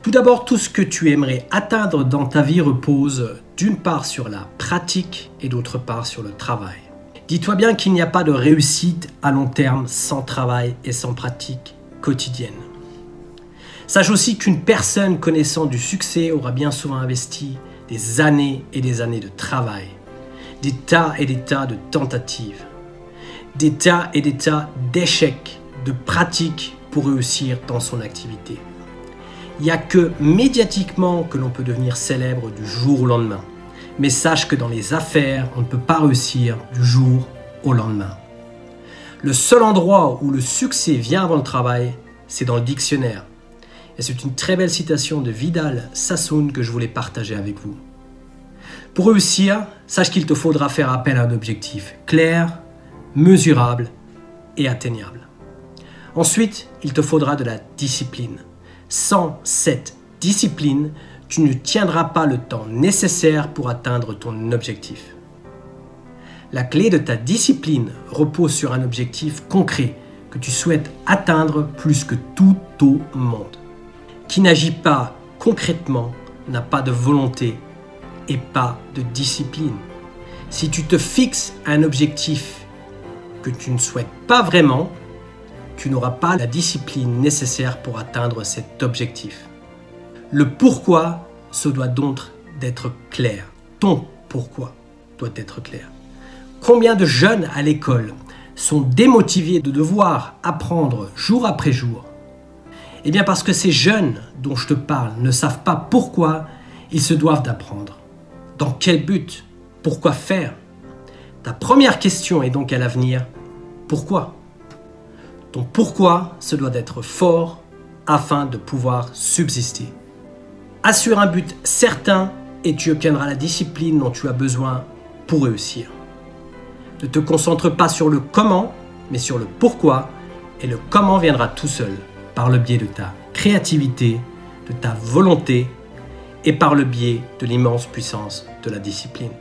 Tout d'abord, tout ce que tu aimerais atteindre dans ta vie repose d'une part sur la pratique et d'autre part sur le travail. Dis-toi bien qu'il n'y a pas de réussite à long terme sans travail et sans pratique quotidienne. Sache aussi qu'une personne connaissant du succès aura bien souvent investi des années et des années de travail, des tas et des tas de tentatives, des tas et des tas d'échecs, de pratiques pour réussir dans son activité. Il n'y a que médiatiquement que l'on peut devenir célèbre du jour au lendemain. Mais sache que dans les affaires, on ne peut pas réussir du jour au lendemain. Le seul endroit où le succès vient avant le travail, c'est dans le dictionnaire. Et c'est une très belle citation de Vidal Sassoon que je voulais partager avec vous. Pour réussir, sache qu'il te faudra faire appel à un objectif clair, mesurable et atteignable. Ensuite, il te faudra de la discipline. Sans cette discipline, tu ne tiendras pas le temps nécessaire pour atteindre ton objectif. La clé de ta discipline repose sur un objectif concret que tu souhaites atteindre plus que tout au monde. Qui n'agit pas concrètement n'a pas de volonté et pas de discipline. Si tu te fixes un objectif que tu ne souhaites pas vraiment, tu n'auras pas la discipline nécessaire pour atteindre cet objectif. Le pourquoi, ce doit donc d'être clair. Ton pourquoi doit être clair. Combien de jeunes à l'école sont démotivés de devoir apprendre jour après jour? Eh bien parce que ces jeunes dont je te parle ne savent pas pourquoi ils se doivent d'apprendre. Dans quel but? Pourquoi faire? Ta première question est donc à l'avenir, pourquoi? Ton pourquoi se doit d'être fort afin de pouvoir subsister. Assure un but certain et tu obtiendras la discipline dont tu as besoin pour réussir. Ne te concentre pas sur le comment, mais sur le pourquoi, et le comment viendra tout seul, par le biais de ta créativité, de ta volonté, et par le biais de l'immense puissance de la discipline.